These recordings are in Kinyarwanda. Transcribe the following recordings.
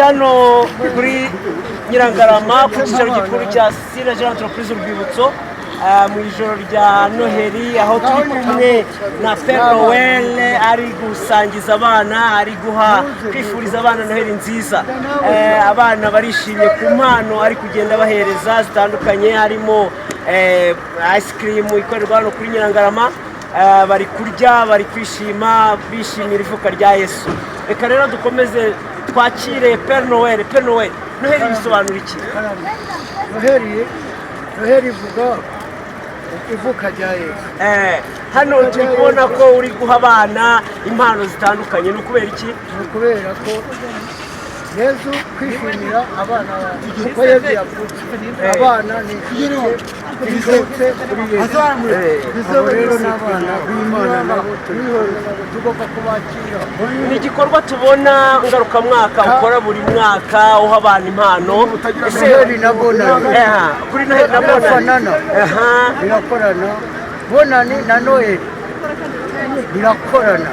hano kuri Nyirangarama ku cyicaro gikuru cya SINA GERARD entreprise Urwibutso mu ijoro rya Noheli, aho turi kumwe na Père Noël ari gusangiza abana, ari guha kwifuriza abana Noheli nziza. Abana barishimye ku mpano ari kugenda bahereza zitandukanye, harimo ice cream ikorerwa hano kuri Nyirangarama. Bari kurya, bari kwishima, bishimira ivuka rya Yesu. Reka rero dukomeze twakire Père Noël. Père Noël, Noheli bisobanura iki? Noheli ivuga ivuka rya Yesu. Hano turi kubona ko uri guha abana impano zitandukanye, no kubera iki? No kubera ko Yesu kwishimira abana kuko Yesu yavutse. Abana ni bizutse kuri Yesu. Rero n'abana b'Imana nabo tugomba kubakira. Ni igikorwa tubona ngarukamwaka ukora buri mwaka uha abana impano. Noheli na bonani. Kuri Noheli na bonani. Birakorana. Bonani na Noheli birakorana.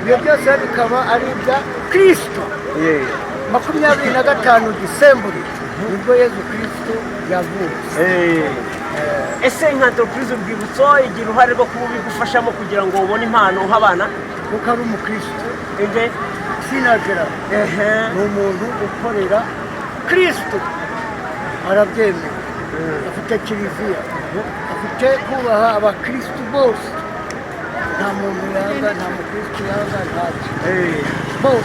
Ibyo byose bikaba ari ibya Kristo. 25 Disemburi nibwo Yesu Kristo yavutse. Ese nka entreprise Urwibutso igira uruhare rwo kubigufashamo kugira ngo ubone impano uha abana? Kuko ari umukristo. SINA GERARD ni umuntu ukorera Kristo, arabyemera, afite kiliziya, afite kubaha abakristo bose. Nta muntu yanga, nta mukristo yanga, ntacyo.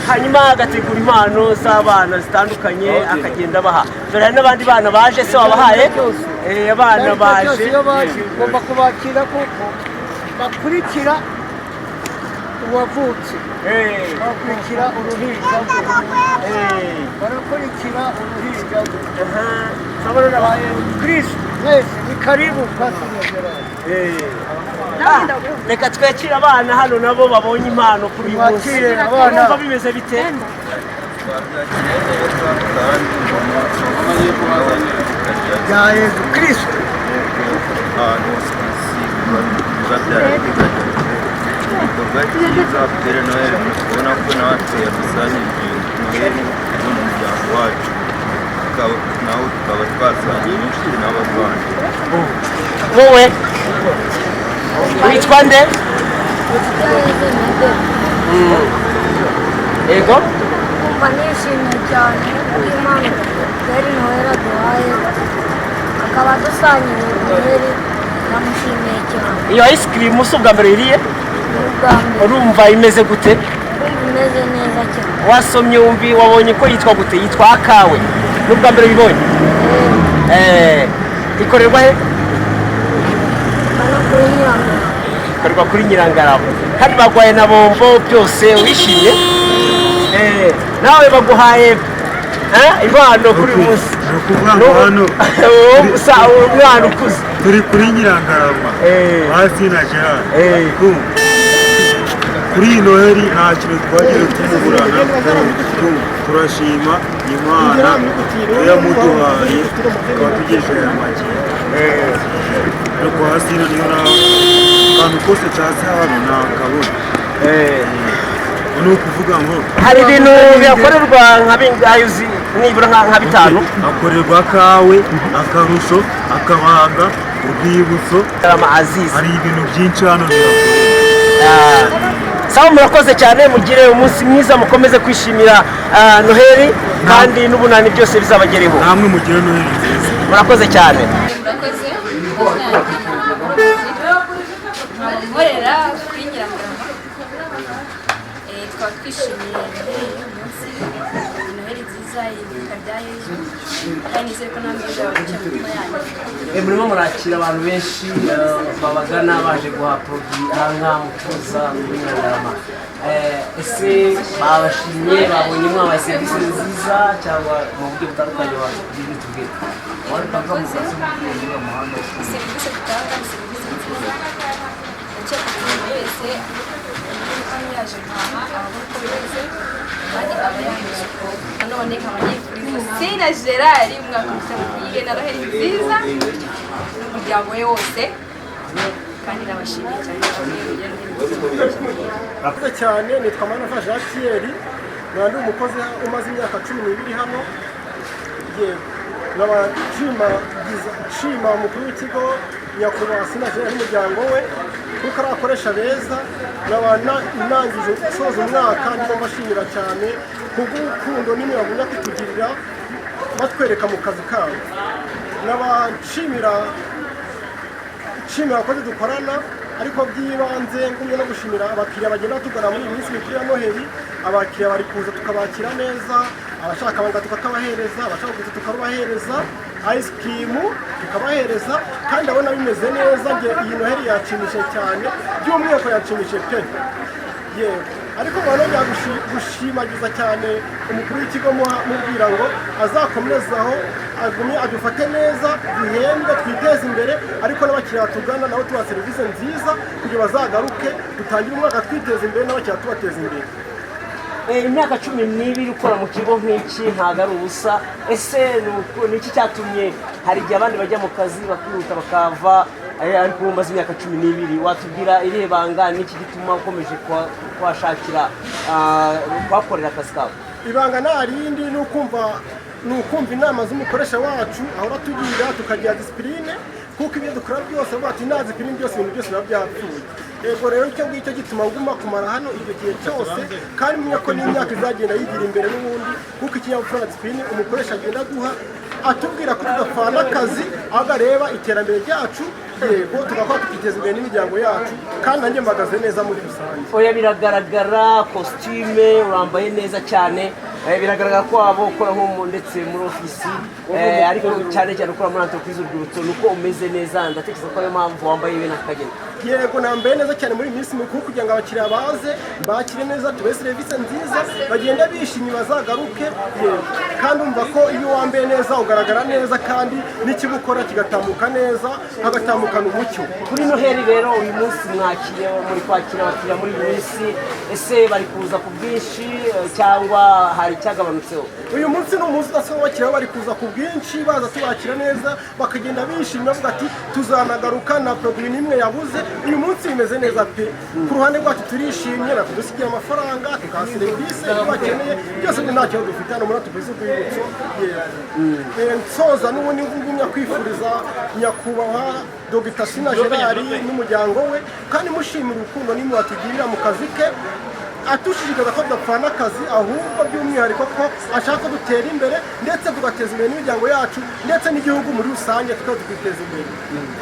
Hanyuma agategura impano z'abana zitandukanye akagenda abaha. Dore hari n'abandi bana baje, se wabahaye? Abana baje. Ugomba kubakira kuko bakurikira uwavutse, bakurikira uruhinja, barakurikira uruhinja. Kristo mwese ni karibu kwa SINA GERARD. Reka twakire abana hano nabo babonye impano kuri uyu munsi. Urumva bimeze bite? Ya Yesu Kristo. Igikorwa cyiza Père Noël, ubona ko natwe yadusangije Noheli n'umuryango wacu, nawe tukaba twasangiye n'inshuti n'abavandimwe. Wowe witwa nde? Ego? Kumva nishimye cyane Imana Père Noël aduhaye, akaba dusangiye Noheli, namushimiye cyane. Iyo ice cream usi ubwa mbere iriye? Urumva imeze gute? Imeze neza cyane. Wasomye wabonye ko yitwa gute? Yitwa akawe. N'ubwa mbere bibonye? Ikorerwa he? Ikorerwa kuri Nyirangarama. Kandi bagwaye na bombo byose wishimye? Nawe baguhaye impano kuri uyu munsi. Hano umwana ukuze turi kuri Nyirangarama wa SINA GERARD. Kuri Noheli nta kintu twagiye tumuburana, turashima Imana yamuduhaye tukaba tugejeje amagi. Ariko wa SINA niyo akantu kose cyase hano ntakabona. Ni ukuvuga ngo hari ibintu byakorerwa nk'abingazi nibura nka bitanu. Akorerwa akawe, akarusho, akabanga, urwibutso, hari ibintu byinshi hano birakorerwa. Sawa, murakoze cyane, mugire umunsi mwiza, mukomeze kwishimira Noheli kandi n'ubunani byose bizabagereho. Namwe mugire Noheli nziza. Murakoze cyane. Nkorera kuri Nyirangarama. Twaba twishimiye umunsi Noheli nziza, ivuka rya Yesu, kandi nizere ko namwe bizabaca mu mitima yanyu. Murimo murakira abantu benshi babagana baje guha produit aha mucuruza muri Nyirangarama. Ese babashimye, babonye mwabaye serivisi nziza cyangwa mu buryo butandukanye bakubwira tubwire? Serivisi dutanga ni serivisi nziza. Ndakeka ko buri wese hano yaje guhaha abona uko bimeze kandi aba yanyuze uko. Nanone nkaba nifuriza SINA GERARD umwaka mushya muhire na Noheli nziza n'umuryango we wose, kandi nabashimiye cyane. Murakoze cyane, nitwa Manafa Jean Pierre, Ndi umukozi umaze imyaka 12 hano. Nshima umukuru w'ikigo nyakubahwa SINA GERARD n'umuryango we kuko arakoresha beza. Nangije gusoza umwaka ndimo mbashimira cyane kubw'urukundo n'imiyaga kutugirira batwereka mu kazi kabo. Nabashimira abakozi dukorana, ariko by'ibanze ngumye no gushimira abakiriya bagenda tugana muri iyi minsi mikuru ya Noheli. Abakiriya bari kuza tukabakira neza, abashaka abanga tukabahereza, abashaka kuza tukabahereza ice cream tukabahereza, kandi abona bimeze neza. Nge iyi Noheli yacimishije cyane, by'umwihariko yacimishije pe. Ariko bano gushimagiza cyane umukuru w'ikigo mubwira ngo azakomerezaho agumye adufate neza, duhembwe, twiteze imbere, ariko n'abakiriya tugana nabo tuba serivisi nziza kugira bazagaruke dutangire umwaka twiteze imbere n'abakiriya tubateza imbere. Imyaka 12 ukora mu kigo nk'iki ntago ari ubusa. Ese niki cyatumye hari igihe abandi bajya mu kazi bakihuta bakava, ariko umaze imyaka 12 watubwira irihe banga niki gituma ukomeje kwashakira kwakorera akazi kawe? Ibanga narindi nukumva inama z'umukoresha wacu ahora tugira tukagira discipline, kuko ibyo dukora byose bati nta discipline byose ibintu byose biba byapfuye. Ego rero icyo ngicyo gituma nguma kumara hano ibyo gihe cyose, kandi menya ko n'imyaka izagenda yigira imbere n'ubundi, kuko ikinyabupfura discipline umukoresha agenda duha atubwira ko tudapfana akazi, ahubwo areba iterambere ryacu, yego tugakora tukiteza imbere n'imiryango yacu, kandi nanjye mpagaze neza muri rusange. Oya, biragaragara costume urambaye neza cyane, biragaragara ko waba ukora nko ndetse muri ofisi, ariko cyane cyane ukora muri entreprise Urwibutso nuko umeze neza. Ndatekereza ko ariyo mpamvu wambaye ibintu akagenda. Yego nambaye neza cyane muri minsi mikuru kugira ngo abakiriya baze bakire neza, tube serivisi nziza, bagenda bishimye bazagaruke. Kandi umva ko iyo wambaye neza ugaragara neza, kandi n'ikigukora kigatambuka neza, hagatambukana umucyo. Kuri Noheli rero uyu munsi mwakiriye muri kwakira abakiriya muri iyi minsi, ese bari kuza ku bwinshi cyangwa hari cyagabanutseho? Uyu munsi ni umunsi udasanzwe, abakiriya bari kuza ku bwinshi baza tubakira neza, bakagenda bishimye bavuga ati tuzanagaruka, na produit n'imwe yabuze. Uyu munsi bimeze neza pe. Ku ruhande rwacu turishimye, natudusigira amafaranga, tukaha serivisi bakeneye byose, nta kibazo dufite hano muri Entreprise Urwibutso. Nsoza n'ubundi ngumya kwifuriza nyakubahwa Dr. SINA GERARD n'umuryango we, kandi mushimira urukundo n'imwe watugirira mu kazi ke, atushishikariza ko tudapfana akazi, ahubwo by'umwihariko ko ashaka dutera imbere ndetse tugateza imbere n'imiryango yacu ndetse n'igihugu muri rusange, tukaba tukiteza imbere.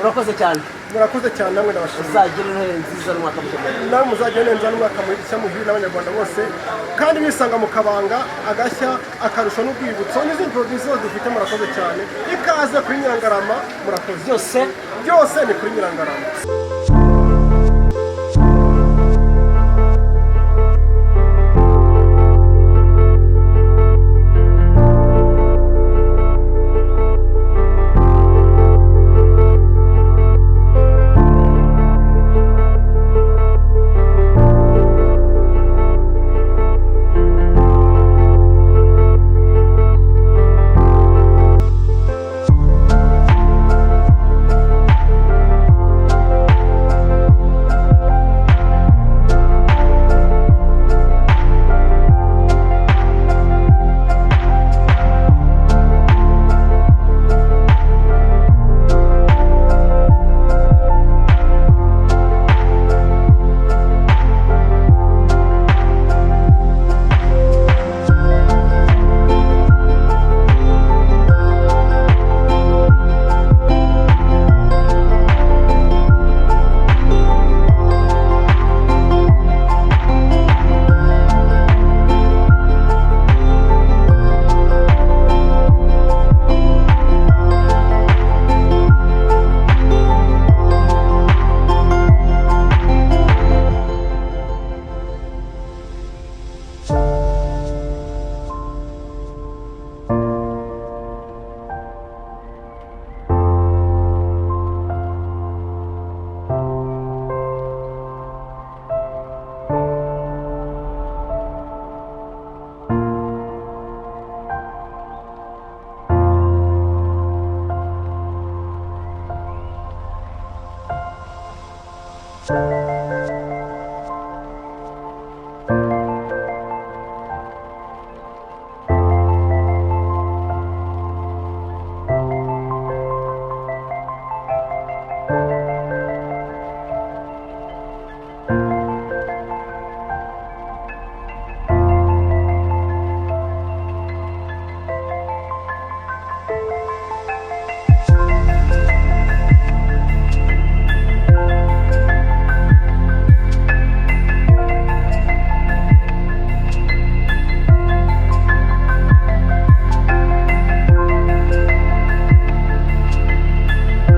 Urakoze cyane. Murakoze cyane, namwe ndabashimira. Uzagire Noheli nziza n'umwaka mushya. Namwe muzagire neza n'umwaka mushya muhire n'abanyarwanda bose, kandi bisanga mu kabanga agashya, akarusho n'urwibutso n'izindi produits zose dufite. Murakoze cyane, ikaze kuri Nyirangarama. Murakoze. Byose ni kuri Nyirangarama.